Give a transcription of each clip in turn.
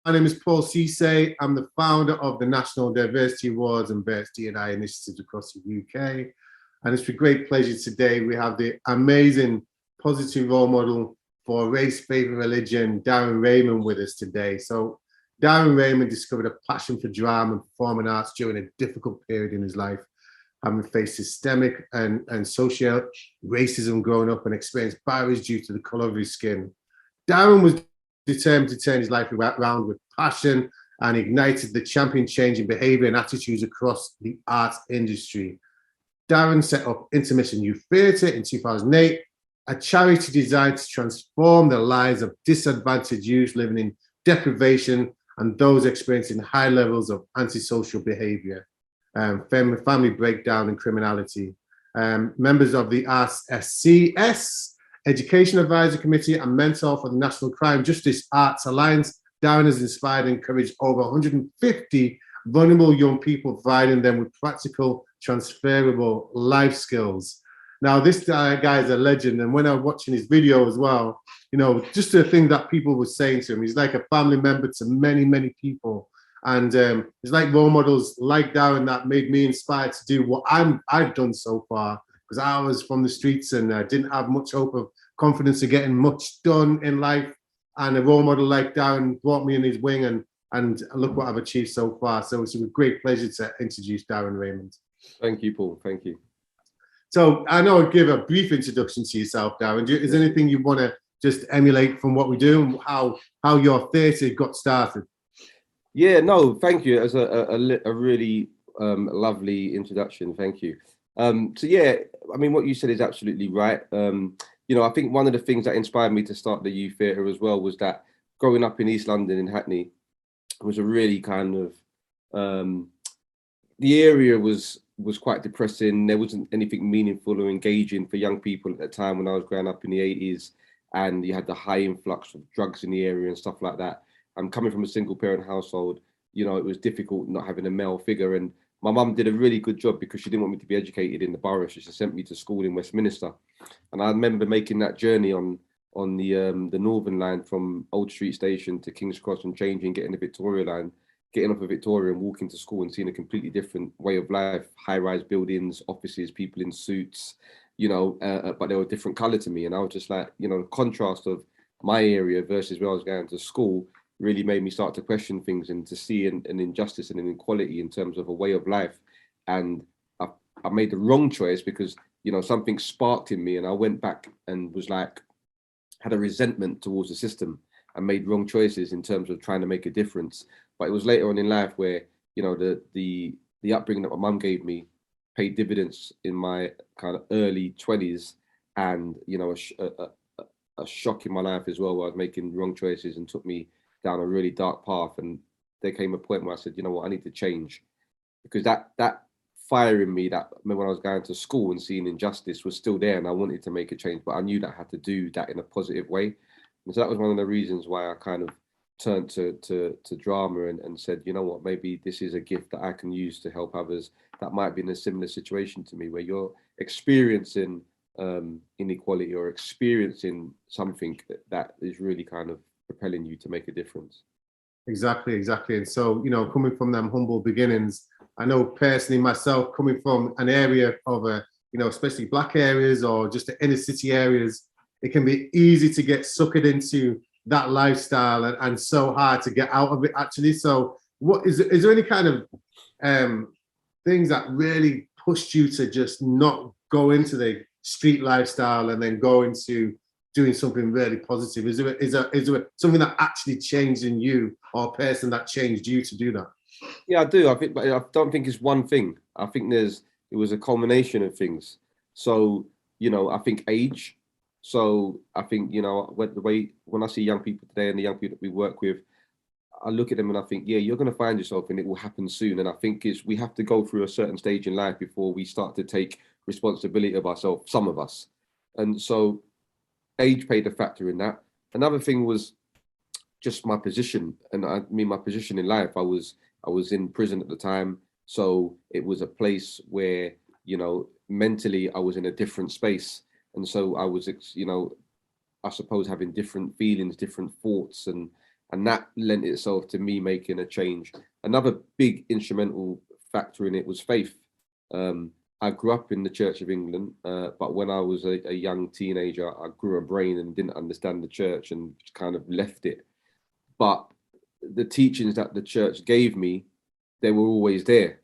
My name is Paul Cisse. I'm the founder of the National Diversity Awards and Births D&I initiatives across the UK. And it's a great pleasure today. We have the amazing positive role model for race, faith, and religion, Darren Raymond, with us today. So Darren Raymond discovered a passion for drama and performing arts during a difficult period in his life, having faced systemic and social racism growing up and experienced barriers due to the colour of his skin. Darren was determined to turn his life around with passion and ignited the champion change in behaviour and attitudes across the arts industry. Darren set up Intermission Youth Theatre in 2008, a charity designed to transform the lives of disadvantaged youth living in deprivation and those experiencing high levels of antisocial behaviour, family breakdown and criminality. Members of the RSCS Education Advisory Committee and mentor for the National Crime Justice Arts Alliance, Darren has inspired and encouraged over 150 vulnerable young people, providing them with practical, transferable life skills. Now, this guy is a legend, and when I was watching his video as well, you know, just the thing that people were saying to him, he's like a family member to many, many people. And it's like role models like Darren that made me inspired to do what I've done so far, because I was from the streets and didn't have much hope of confidence of getting much done in life. And a role model like Darren brought me in his wing, and look what I've achieved so far. So it's a great pleasure to introduce Darren Raymond. Thank you, Paul. Thank you. So I know I'll give a brief introduction to yourself, Darren. Is there anything you want to just emulate from what we do and how your theatre got started? Yeah, no, thank you. As a really lovely introduction. Thank you. So yeah, I mean, what you said is absolutely right. You know, I think one of the things that inspired me to start the youth theatre as well was that growing up in East London in Hackney was a really kind of the area was quite depressing. There wasn't anything meaningful or engaging for young people at the time when I was growing up in the 80s, and you had the high influx of drugs in the area and stuff like that. I'm coming from a single parent household, you know, it was difficult not having a male figure. And my mum did a really good job because she didn't want me to be educated in the borough. So she sent me to school in Westminster. And I remember making that journey on the Northern line from Old Street Station to King's Cross and changing, getting the Victoria line, getting off of Victoria and walking to school and seeing a completely different way of life, high-rise buildings, offices, people in suits, you know, but they were a different colour to me. And I was just like, you know, the contrast of my area versus where I was going to school really made me start to question things and to see an injustice and an inequality in terms of a way of life. And I made the wrong choice because, you know, something sparked in me and I went back and was like, had a resentment towards the system and made wrong choices in terms of trying to make a difference. But it was later on in life where, you know, the upbringing that my mum gave me paid dividends in my kind of early 20s, and, you know, a shock in my life as well, where I was making wrong choices and took me down a really dark path. And there came a point where I said, you know what, I need to change, because that fire in me that when I was going to school and seeing injustice was still there, and I wanted to make a change, but I knew that I had to do that in a positive way. And so that was one of the reasons why I kind of turned to drama and said, you know what, maybe this is a gift that I can use to help others that might be in a similar situation to me, where you're experiencing inequality or experiencing something that is really kind of propelling you to make a difference. Exactly. And so, you know, coming from them humble beginnings, I know personally myself, coming from an area of you know, especially black areas or just the inner city areas, it can be easy to get suckered into that lifestyle and so hard to get out of it, actually. So what is there any kind of things that really pushed you to just not go into the street lifestyle and then go into doing something really positive? Is there something that actually changed in you, or a person that changed you to do that? Yeah, I do. I think, but I don't think it's one thing. I think it was a culmination of things. So, you know, I think age. So I think, you know, when I see young people today and the young people that we work with, I look at them and I think, yeah, you're going to find yourself and it will happen soon. And I think we have to go through a certain stage in life before we start to take responsibility of ourselves, some of us. And so age played a factor in that. Another thing was just my position. And I mean, my position in life, I was in prison at the time. So it was a place where, you know, mentally I was in a different space. And so I was, you know, I suppose having different feelings, different thoughts, and And that lent itself to me making a change. Another big instrumental factor in it was faith. I grew up in the Church of England, but when I was a young teenager, I grew a brain and didn't understand the church and kind of left it. But the teachings that the church gave me, they were always there.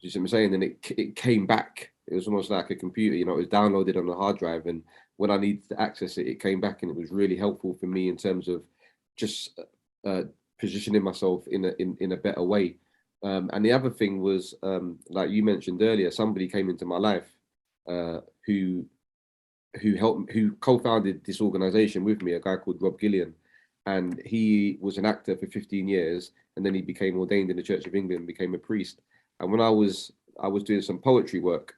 You see what I'm saying? And it came back. It was almost like a computer, it was downloaded on a hard drive. And when I needed to access it, it came back, and it was really helpful for me in terms of just positioning myself in a better way. And the other thing was, like you mentioned earlier, somebody came into my life who co-founded this organization with me, a guy called Rob Gillian. And he was an actor for 15 years, and then he became ordained in the Church of England, became a priest. And when I was doing some poetry work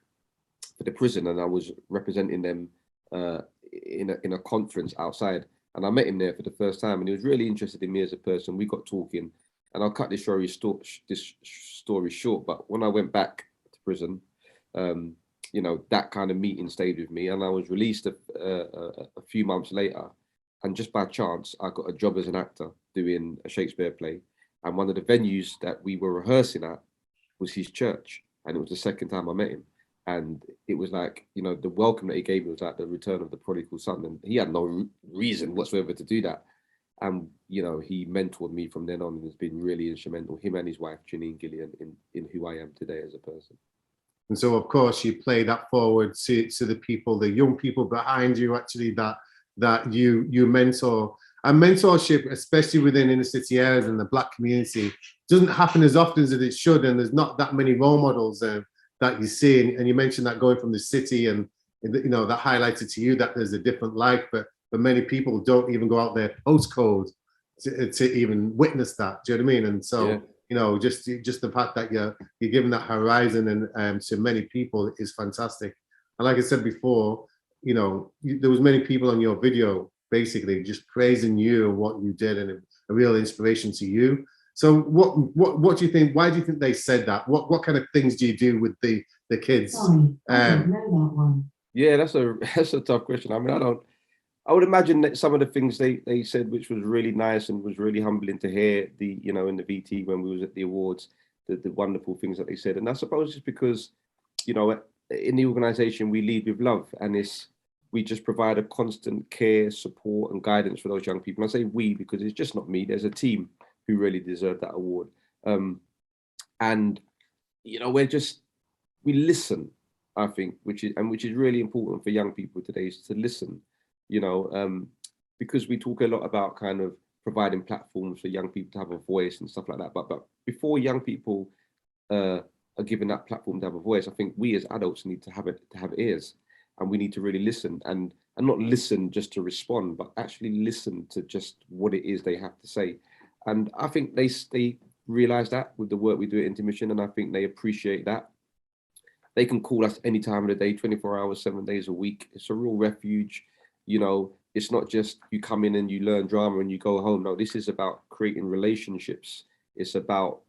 for the prison, and I was representing them in a conference outside, and I met him there for the first time, and he was really interested in me as a person. We got talking, and I'll cut this story short. But when I went back to prison, that kind of meeting stayed with me, and I was released a few months later. And just by chance, I got a job as an actor doing a Shakespeare play. And one of the venues that we were rehearsing at was his church. And it was the second time I met him. And it was like, the welcome that he gave me was like the return of the prodigal son. And he had no reason whatsoever to do that. And, he mentored me from then on, and has been really instrumental, him and his wife, Janine Gillian, in who I am today as a person. And so, of course, you play that forward to the people, the young people behind you, actually, that you mentor. And mentorship, especially within inner city areas and the Black community, doesn't happen as often as it should. And there's not that many role models that you see. And you mentioned that going from the city, and that highlighted to you that there's a different life, but many people don't even go out their postcode to even witness that. Do you know what I mean? And so, yeah. Just the fact that you're giving that horizon and to many people is fantastic. And like I said before, there was many people on your video basically just praising you and what you did, and a real inspiration to you. So what do you think? Why do you think they said that? What kind of things do you do with the kids? Sorry, I don't know that one. Yeah, that's a tough question. I mean, I would imagine that some of the things they said, which was really nice and was really humbling to hear, in the VT when we was at the awards, the wonderful things that they said. And I suppose it's because, in the organization, we lead with love, and we just provide a constant care, support, and guidance for those young people. And I say we because it's just not me. There's a team who really deserve that award. And we listen, I think, which is really important for young people today, is to listen. Because we talk a lot about kind of providing platforms for young people to have a voice and stuff like that. But before young people are given that platform to have a voice, I think we as adults need to have ears, and we need to really listen and not listen just to respond, but actually listen to just what it is they have to say. And I think they realize that with the work we do at Intermission, and I think they appreciate that. They can call us any time of the day, 24 hours, 7 days a week. It's a real refuge. It's not just you come in and you learn drama and you go home. No, this is about creating relationships. It's about,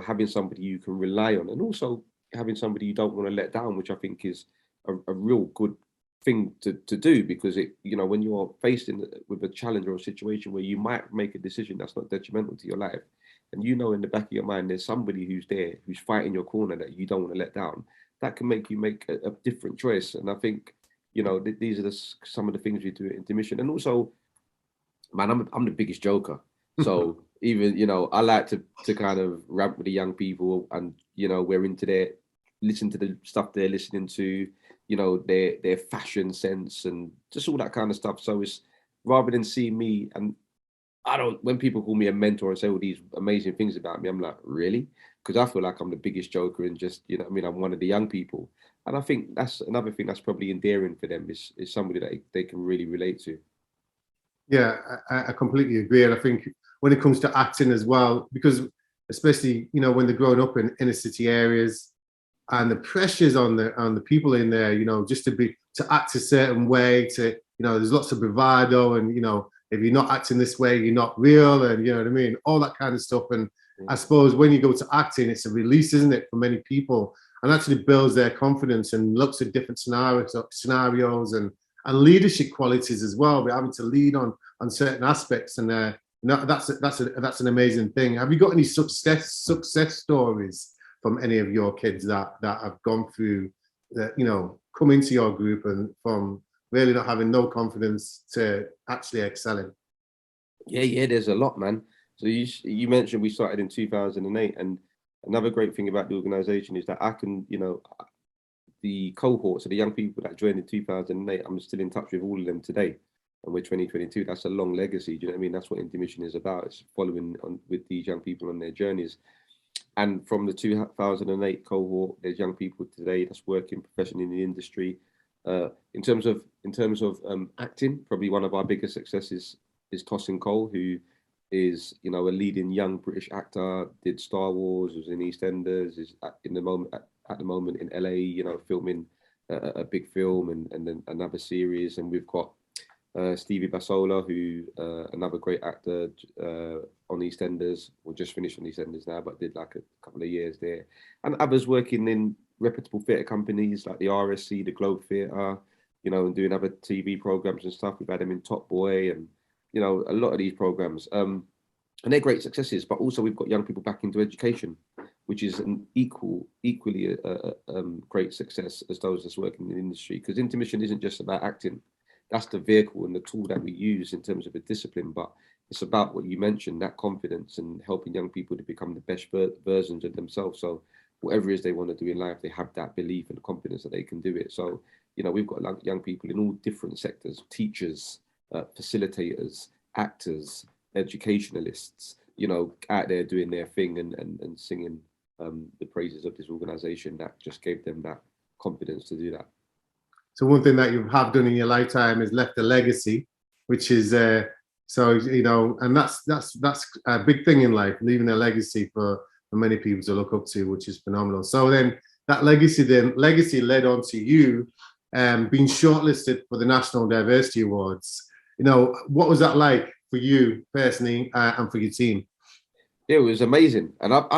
having somebody you can rely on, and also having somebody you don't want to let down, which I think is a real good thing to do, because when you're faced with a challenge or a situation where you might make a decision that's not detrimental to your life, and in the back of your mind there's somebody who's there, who's fighting your corner, that you don't want to let down, that can make you make a different choice. And I think these are some of the things we do at Intermission. And also, man, I'm the biggest joker, so even I like to kind of rant with the young people, and we're into listen to the stuff they're listening to, their fashion sense and just all that kind of stuff. So it's rather than seeing me, and when people call me a mentor and say all these amazing things about me, I'm like, really? Because I feel like I'm the biggest joker, and just, I'm one of the young people. And I think that's another thing that's probably endearing for them, is somebody that they can really relate to. Yeah, I completely agree. And I think when it comes to acting as well, because especially, when they're growing up in inner city areas, and the pressures on the people in there, just to act a certain way, there's lots of bravado, and if you're not acting this way, you're not real, and you know what I mean, all that kind of stuff. And I suppose when you go to acting, it's a release, isn't it, for many people, and actually builds their confidence and looks at different scenarios and leadership qualities as well. We're having to lead on certain aspects, and No, that's an amazing thing. Have you got any success stories from any of your kids that have gone through that, come into your group and from really not having no confidence to actually excelling? Yeah, there's a lot, man. So you mentioned we started in 2008, and another great thing about the organisation is that I can, the cohorts of the young people that joined in 2008, I'm still in touch with all of them today. And we're 2022. That's a long legacy. Do you know what I mean? That's what Intermission is about. It's following on with these young people on their journeys. And from the 2008 cohort, there's young people today that's working professionally in the industry. In terms of acting, probably one of our biggest successes is Tosin Cole, who is a leading young British actor. Did Star Wars, was in EastEnders, is at the moment in LA, filming a big film and then another series. And we've got Stevie Basola, who another great actor on EastEnders, or just finished on EastEnders now, but did like a couple of years there. And others working in reputable theatre companies like the RSC, the Globe Theatre, and doing other TV programs and stuff. We've had them in Top Boy and, a lot of these programs. And they're great successes, but also we've got young people back into education, which is an equally great success as those that's working in the industry. Because Intermission isn't just about acting. That's the vehicle and the tool that we use in terms of a discipline, but it's about what you mentioned, that confidence and helping young people to become the best versions of themselves. So whatever it is they want to do in life, they have that belief and confidence that they can do it. So, we've got young people in all different sectors, teachers, facilitators, actors, educationalists, out there doing their thing and singing the praises of this organization that just gave them that confidence to do that. So one thing that you have done in your lifetime is left a legacy, which is and that's a big thing in life, leaving a legacy for many people to look up to, which is phenomenal. So then that legacy led on to you being shortlisted for the National Diversity Awards. What was that like for you personally and for your team? It was amazing, and I've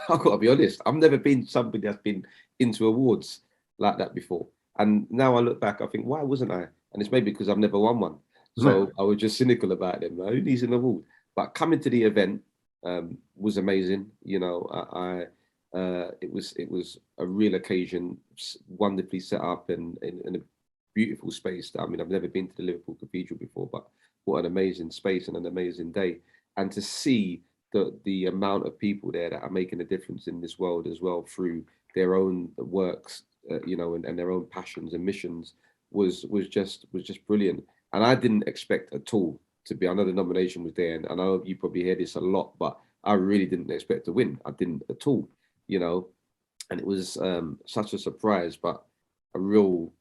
got to be honest, I've never been somebody that's been into awards like that before. And now I look back, I think, why wasn't I? And it's maybe because I've never won one. So I was just cynical about it. Who needs an award? But coming to the event was amazing. It was a real occasion, wonderfully set up and in a beautiful space. I mean, I've never been to the Liverpool Cathedral before, but what an amazing space and an amazing day. And to see the amount of people there that are making a difference in this world as well through their own works, and their own passions and missions was just brilliant. And I didn't expect at all to be. I know the nomination was there, and I know you probably hear this a lot, but I really didn't expect to win. I didn't at all, and it was such a surprise, but a real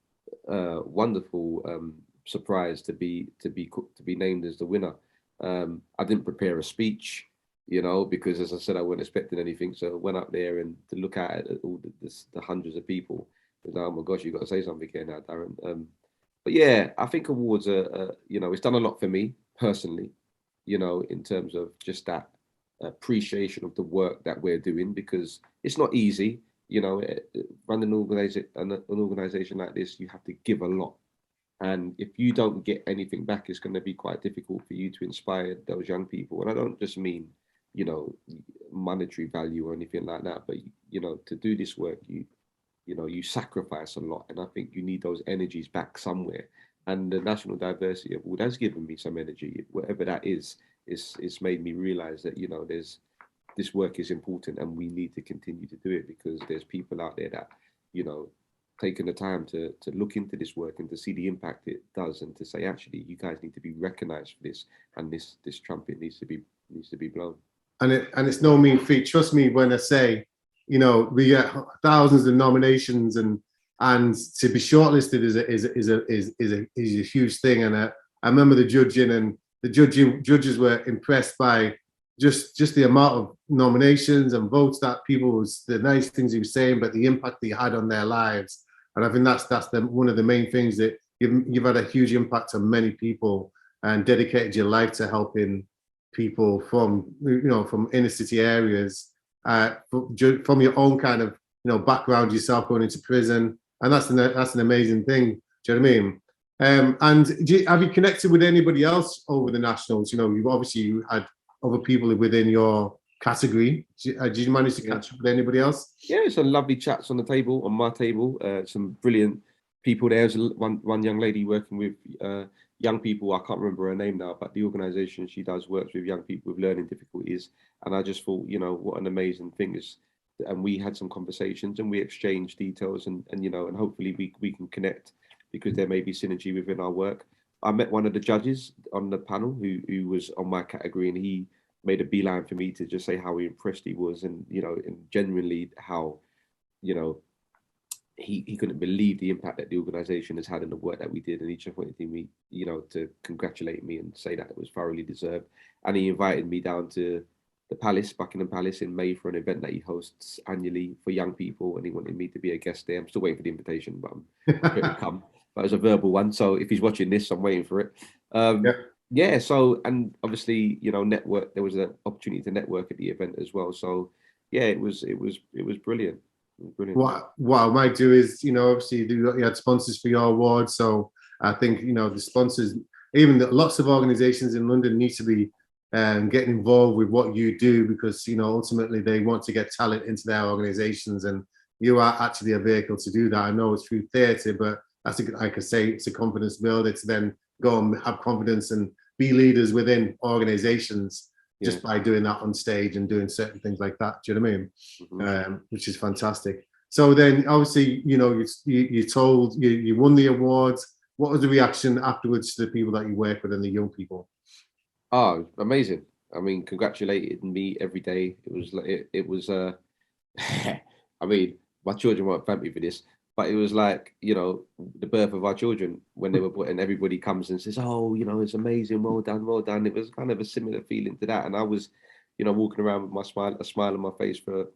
wonderful surprise to be named as the winner. I didn't prepare a speech, because as I said, I wasn't expecting anything. So I went up there and to look at all the hundreds of people. Like, oh my gosh, you've got to say something here now, Darren. But yeah, I think awards are, it's done a lot for me personally, in terms of just that appreciation of the work that we're doing, because it's not easy, running an organization like this, you have to give a lot. And if you don't get anything back, it's going to be quite difficult for you to inspire those young people. And I don't just mean, monetary value or anything like that, but, to do this work, you sacrifice a lot. And I think you need those energies back somewhere. And the National Diversity Award has given me some energy, whatever that is. It's made me realize that, this work is important and we need to continue to do it, because there's people out there that, taking the time to look into this work and to see the impact it does, and to say, actually, you guys need to be recognized for this, and this trumpet needs to be blown. And it's no mean feat. Trust me when I say, we get thousands of nominations, and to be shortlisted is a huge thing. And I remember the judging, and the judges were impressed by just the amount of nominations and votes that people the nice things he was saying, but the impact that he had on their lives. And I think that's one of the main things, that you've had a huge impact on many people and dedicated your life to helping people from inner city areas, from your own kind of background yourself, going into prison, and that's an amazing thing. Do you know what I mean? And have you connected with anybody else over the nationals? You had other people within your category. Did you manage to catch up with anybody else? Yeah, some lovely chats on the table, on my table. Some brilliant people there. There's one young lady working with young people. I can't remember her name now, but the organisation she does works with young people with learning difficulties. And I just thought, what an amazing thing is. And we had some conversations and we exchanged details and hopefully we can connect because there may be synergy within our work. I met one of the judges on the panel who was on my category, and he made a beeline for me to just say how impressed he was, and and genuinely how he couldn't believe the impact that the organisation has had in the work that we did, and he just wanted me to congratulate me and say that it was thoroughly deserved. And he invited me down to the Palace, Buckingham Palace, in May for an event that he hosts annually for young people, and he wanted me to be a guest there. I'm still waiting for the invitation, but I'm sure to come. But it was a verbal one, so if he's watching this, I'm waiting for it. Yeah. So, and obviously, network. There was an opportunity to network at the event as well. So, yeah, it was brilliant. Brilliant. What I might do is, obviously you had sponsors for your award, so I think the sponsors, even lots of organisations in London need to be getting involved with what you do, because ultimately they want to get talent into their organisations, and you are actually a vehicle to do that. I know it's through theatre, but like I say, it's a confidence builder to then go and have confidence and be leaders within organisations just by doing that on stage and doing certain things like that. Do you know what I mean? Mm-hmm. Which is fantastic. So then, obviously, you told you won the awards. What was the reaction afterwards to the people that you work with and the young people? Oh, amazing! I mean, congratulated me every day. It was like it was. I mean, my children won't thank me for this, but it was like the birth of our children when they were born, and everybody comes and says, "Oh, it's amazing, well done, well done." It was kind of a similar feeling to that, and I was, walking around with a smile on my face for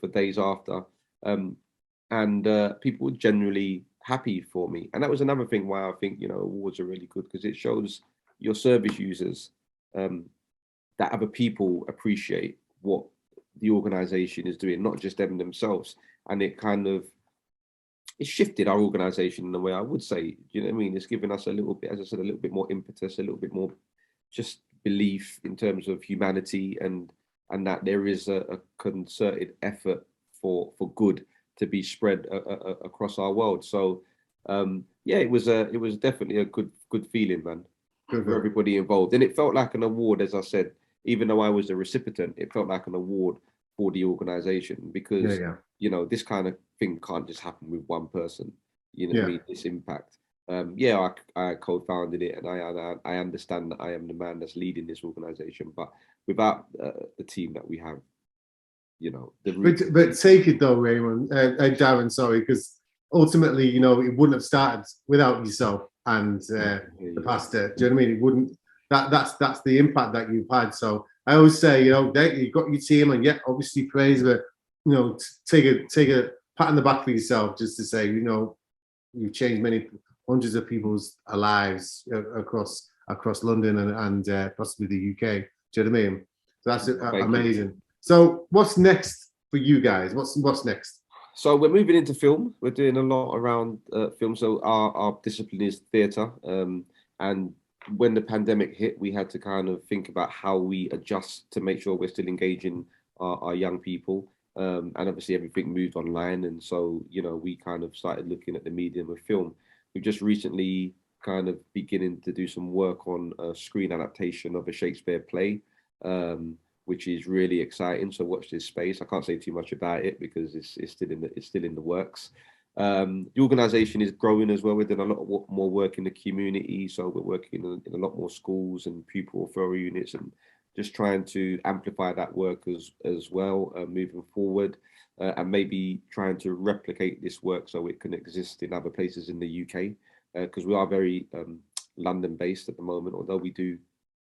days after, and people were generally happy for me, and that was another thing why I think awards are really good, because it shows your service users that other people appreciate what the organisation is doing, not just them themselves, and it shifted our organisation in a way, I would say. You know what I mean? It's given us a little bit, as I said, a little bit more impetus, a little bit more just belief in terms of humanity, and that there is a concerted effort for good to be spread across our world. So yeah, it was definitely a good feeling, man, for everybody involved, and it felt like an award, as I said. Even though I was a recipient, it felt like an award for the organisation, because this kind of thing can't just happen with one person. What I mean? This impact. I co-founded it, and I understand that I am the man that's leading this organisation, but without the team that we have, but take it though, Raymond, Darren, sorry, because ultimately, it wouldn't have started without yourself and the pastor. Do you know what I mean? It wouldn't. That's the impact that you've had. So I always say, you've got your team, and obviously praise, but take a pat on the back for yourself, just to say, you've changed many hundreds of people's lives across London and possibly the UK. Do you know what I mean? So that's amazing. So what's next for you guys? What's next? So we're moving into film. We're doing a lot around film. So our discipline is theatre, and when the pandemic hit, we had to kind of think about how we adjust to make sure we're still engaging our young people. And obviously everything moved online. And so, we kind of started looking at the medium of film. We've just recently kind of beginning to do some work on a screen adaptation of a Shakespeare play, which is really exciting. So watch this space. I can't say too much about it because it's still in the works. The organisation is growing as well. We're doing a lot more work in the community, so we're working in a lot more schools and pupil referral units, and just trying to amplify that work as well, moving forward, and maybe trying to replicate this work so it can exist in other places in the UK, because we are very London based at the moment. Although we do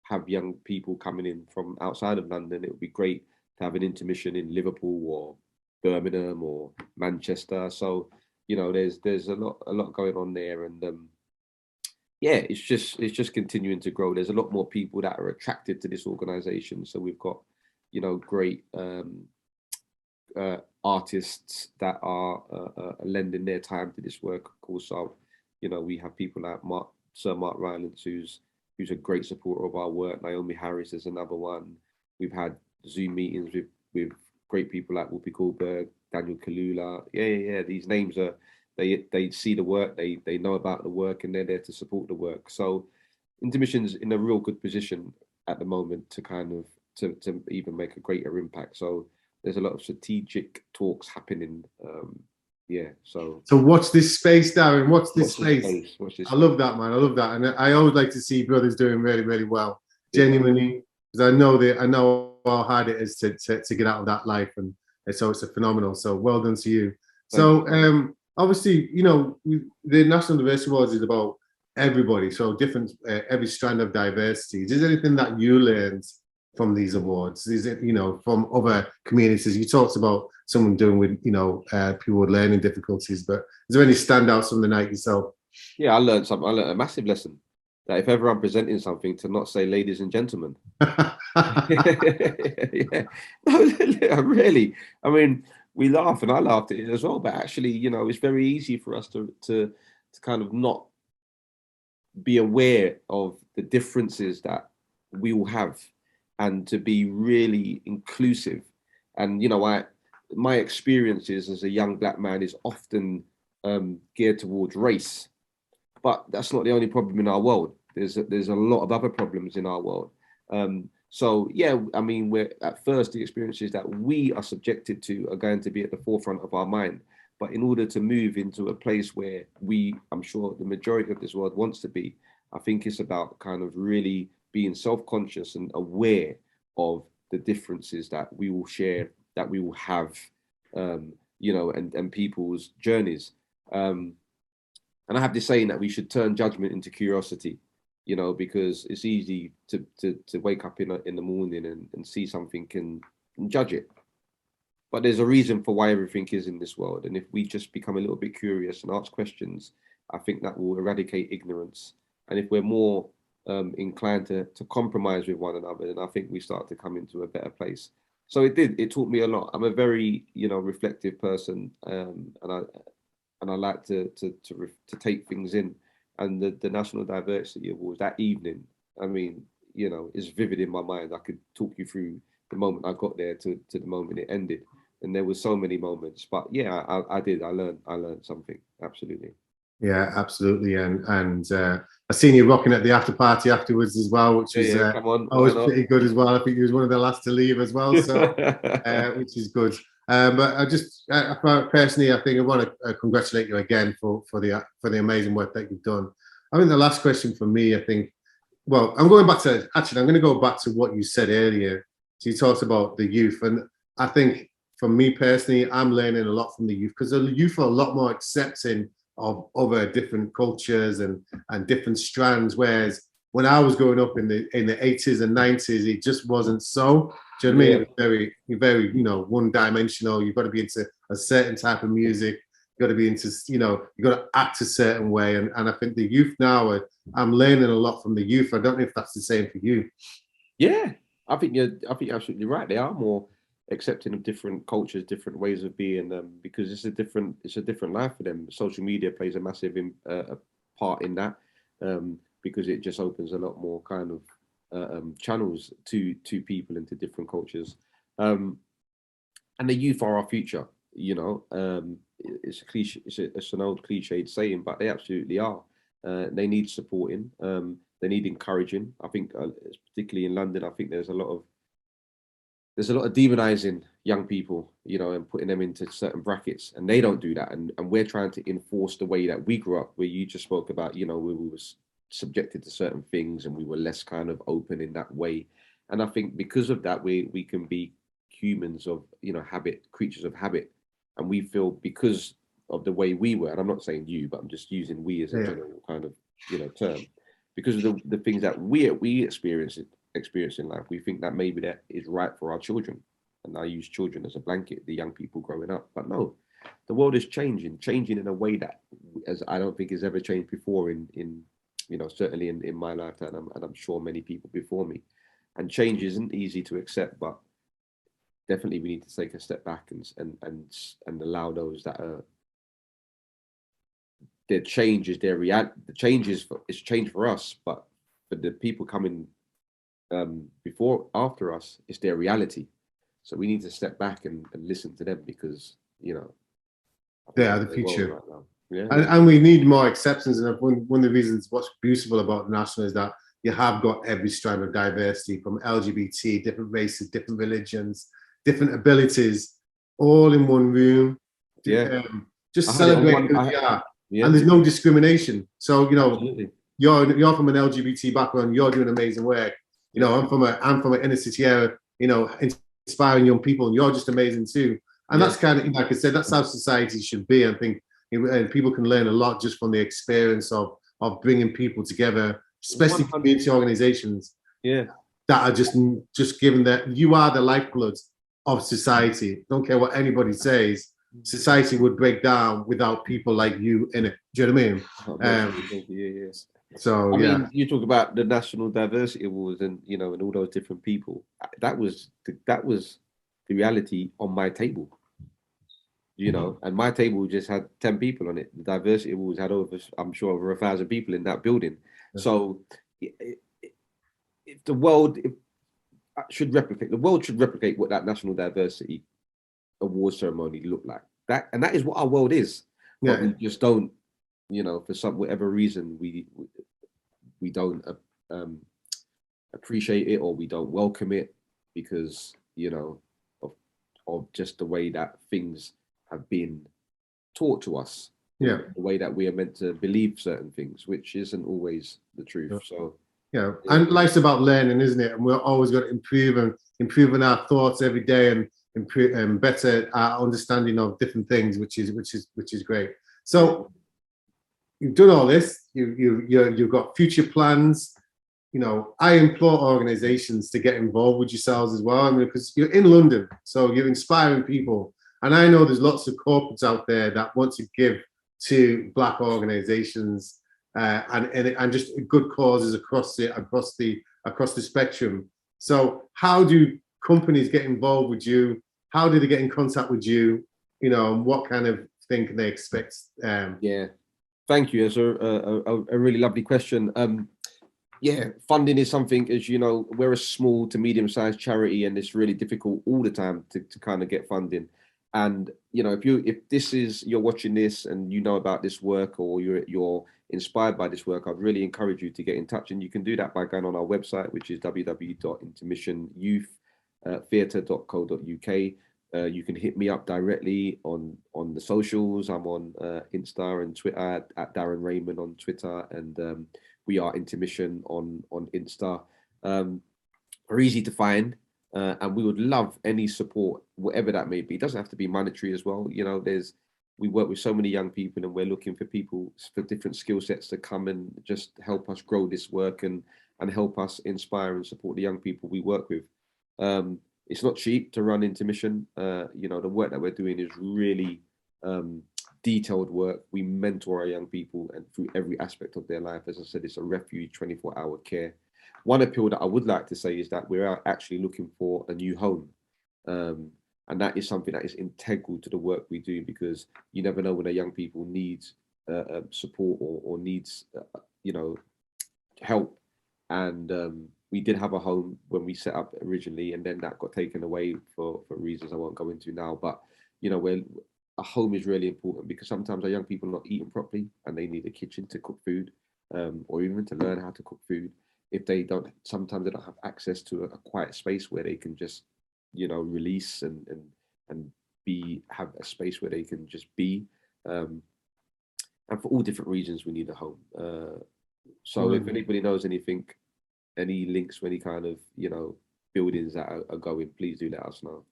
have young people coming in from outside of London, it would be great to have an intermission in Liverpool or Birmingham or Manchester. So there's a lot going on there, and it's just continuing to grow. There's a lot more people that are attracted to this organisation. So we've got great artists that are lending their time to this work. Of course, we have people like Sir Mark Rylance, who's who's a great supporter of our work. Naomi Harris is another one. We've had Zoom meetings with great people like Whoopi Goldberg, Daniel Kalula. Yeah. These names are, they see the work, they know about the work, and they're there to support the work. So Intermission's in a real good position at the moment to kind of to even make a greater impact. So there's a lot of strategic talks happening. So watch this space, Darren. Watch this watch this space. Watch this I love that, man. I love that, and I always like to see brothers doing really, really well. Genuinely, because I know how hard it is to get out of that life, and so it's a phenomenal. So well done to you. Obviously, the National Diversity Awards is about everybody, so different, every strand of diversity. Is there anything that you learned from these awards? Is it, from other communities? You talked about someone doing with, people with learning difficulties, but is there any standouts from the night yourself? Yeah, I learned something. I learned a massive lesson that if ever I'm presenting something, to not say ladies and gentlemen. Yeah, no, really. I mean, we laugh, and I laughed at it as well, but actually, it's very easy for us to kind of not be aware of the differences that we all have, and to be really inclusive. And my experiences as a young Black man is often geared towards race, but that's not the only problem in our world. There's a lot of other problems in our world. So yeah, I mean, we're at first, the experiences that we are subjected to are going to be at the forefront of our mind. But in order to move into a place where I'm sure the majority of this world wants to be, I think it's about kind of really being self-conscious and aware of the differences that we will share, that we will have, and people's journeys. And I have this saying that we should turn judgment into curiosity, because it's easy to wake up in the morning and see something and judge it. But there's a reason for why everything is in this world. And if we just become a little bit curious and ask questions, I think that will eradicate ignorance. And if we're more inclined to compromise with one another, then I think we start to come into a better place. So it taught me a lot. I'm a very, reflective person, and I like to take things in. And the National Diversity Awards that evening, I mean, is vivid in my mind. I could talk you through the moment I got there to the moment it ended. And there were so many moments, but yeah, I did. I learned something. Absolutely. Yeah, absolutely. And I seen you rocking at the after party afterwards as well, which was always pretty good as well. I think you was one of the last to leave as well, so which is good. But personally, I think I want to congratulate you again for the amazing work that you've done. I think the last question for me, I'm going to go back to what you said earlier. So you talked about the youth, and I think for me personally, I'm learning a lot from the youth, because the youth are a lot more accepting of other different cultures and different strands. Whereas when I was growing up in the 80s and 90s, it just wasn't so. Do you know what I mean? It was very, one-dimensional. You've got to be into a certain type of music. You've got to be into, you've got to act a certain way. And I think the youth now, I'm learning a lot from the youth. I don't know if that's the same for you. Yeah, I think you're absolutely right. They are more accepting of different cultures, different ways of being, because it's a different life for them. Social media plays a massive part in that, because it just opens a lot more kind of channels to people and to different cultures. And the youth are our future. It's a cliche. It's an old cliched saying, but they absolutely are. They need supporting. They need encouraging. I think, particularly in London, I think there's a lot of demonizing young people, and putting them into certain brackets, and they don't do that. And we're trying to enforce the way that we grew up, where you just spoke about, we were subjected to certain things and we were less kind of open in that way. And I think because of that, we can be humans of, creatures of habit. And we feel, because of the way we were, and I'm not saying you, but I'm just using we as a general kind of, term, because of the things that we experience in life, we think that maybe that is right for our children. And I use children as a blanket, the young people growing up. But no, the world is changing in a way that, as I don't think has ever changed before in certainly in my lifetime, and I'm sure many people before me. And change isn't easy to accept, but definitely we need to take a step back and allow those that are their change is their reality. The change is it's change for us, but for the people coming before, after us, it's their reality. So we need to step back and listen to them because, you know, they are the future. Right now. Yeah. And we need more acceptance. And one of the reasons what's beautiful about the National is that you have got every strand of diversity, from LGBT, different races, different religions, different abilities, all in one room. Yeah. Just celebrate who they are. Yeah. And there's no discrimination. So, you know, absolutely. You're from an LGBT background, you're doing amazing work. You know, I'm from an inner city area, you know, inspiring young people, and you're just amazing too. And that's kind of, like I said, that's how society should be. I think and people can learn a lot just from the experience of bringing people together, especially 100%. Community organizations that are just given that you are the lifeblood of society. Don't care what anybody says, society would break down without people like you in it. Do you know what I mean? So I mean, you talk about the National Diversity Awards, and you know, and all those different people. That was the reality on my table. You know, and my table just had 10 people on it. The Diversity Awards had I'm sure over 1,000 people in that building. So if the world should replicate what that National Diversity Award ceremony looked like. That is what our world is. But we just don't, you know, for whatever reason, we don't appreciate it, or we don't welcome it because, you know, of just the way that things have been taught to us, the way that we are meant to believe certain things, which isn't always the truth. So and life's about learning, isn't it? And we're always going to improving our thoughts every day and improve and better our understanding of different things, which is great. So you've done all this. You've got future plans. You know, I implore organizations to get involved with yourselves as well. I mean, because you're in London, so you're inspiring people. And I know there's lots of corporates out there that want to give to Black organizations and just good causes across the spectrum. So how do companies get involved with you? How do they get in contact with you? You know, and what kind of thing can they expect? Thank you. It's a really lovely question. Funding is something, as you know, we're a small to medium-sized charity, and it's really difficult all the time to kind of get funding. And you know, if this is, you're watching this and you know about this work, or you're inspired by this work, I'd really encourage you to get in touch, and you can do that by going on our website, which is www.intermissionyouththeatre.co.uk. You can hit me up directly on the socials. I'm on Insta and Twitter at Darren Raymond on Twitter, and we are Intermission on Insta. We're easy to find. And we would love any support, whatever that may be. It doesn't have to be monetary as well. You know, we work with so many young people, and we're looking for people for different skill sets to come and just help us grow this work and help us inspire and support the young people we work with. It's not cheap to run Intermission. You know, the work that we're doing is really detailed work. We mentor our young people and through every aspect of their life. As I said, it's a refuge, 24-hour care. One appeal that I would like to say is that we're actually looking for a new home. And that is something that is integral to the work we do, because you never know when a young people needs support or needs, you know, help. And we did have a home when we set up originally, and then that got taken away for reasons I won't go into now. But, you know, a home is really important, because sometimes our young people are not eating properly and they need a kitchen to cook food, or even to learn how to cook food. If they don't, sometimes they don't have access to a quiet space where they can just, you know, release and have a space where they can just be. And for all different reasons, we need a home. So if anybody knows anything, any links to any kind of, you know, buildings that are going, please do let us know.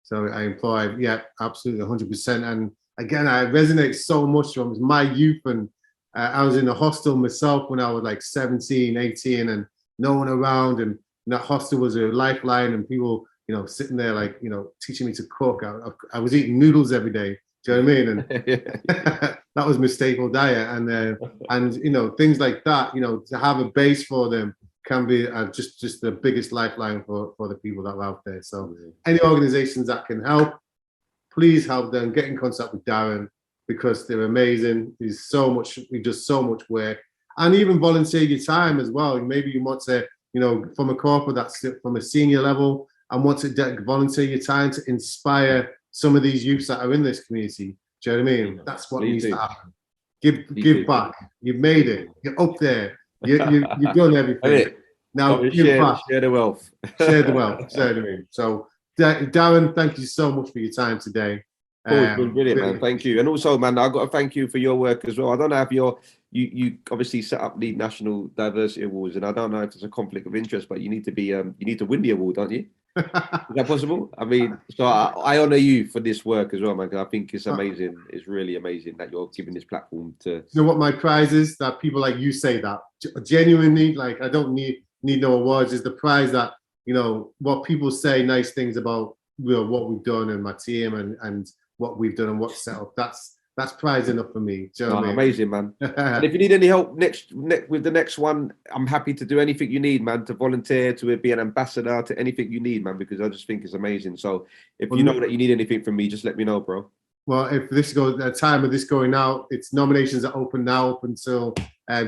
So I implore, absolutely, 100%. And again, I resonate so much from my youth, and I was in a hostel myself when I was like 17, 18, and no one around. And that hostel was a lifeline, and people, you know, sitting there like, you know, teaching me to cook. I was eating noodles every day. Do you know what I mean? And that was my staple diet. And you know, things like that, you know, to have a base for them can be just the biggest lifeline for the people that are out there. So any organizations that can help, please help them. Get in contact with Darren, because they're amazing. He does so much work, and even volunteer your time as well. Maybe you want to, from a corporate that's from a senior level, and want to volunteer your time to inspire some of these youths that are in this community. Do you know what I mean? That's what needs to happen. Give back. You've made it. You're up there. You've done everything. Now give back. Share the wealth. Share the wealth. So, Darren, thank you so much for your time today. It's been brilliant, man. Thank you. And also, man, I've got to thank you for your work as well. I don't know if you obviously set up the National Diversity Awards, and I don't know if there's a conflict of interest, but you need to be you need to win the award, don't you? Is that possible? I mean, so I honor you for this work as well, man, because I think it's amazing. It's really amazing that you're giving this platform to. You know what my prize is? That people like you say that. Genuinely, like, I don't need no awards. Is the prize that, what people say nice things about, what we've done and my team and what we've done and what's set up. That's prize enough for me. Do you know what I mean? Amazing, man. And if you need any help with the next one, I'm happy to do anything you need, man, to volunteer, to be an ambassador, to anything you need, man, because I just think it's amazing. So if you know that you need anything from me, just let me know, bro. Well, if this goes, the time of this going out, its nominations are open now up until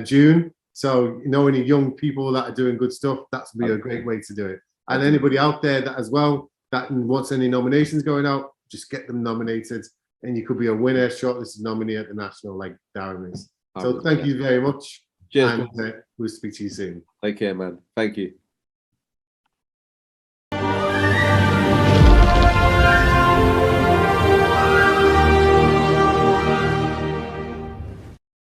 June. So, any young people that are doing good stuff, that's be a great way to do it. And anybody out there that as well, that wants any nominations going out, just get them nominated. And you could be a winner, shortlisted nominee at the national, like Darren is. So thank you very much. Cheers. And we'll speak to you soon. Take care, man. Thank you.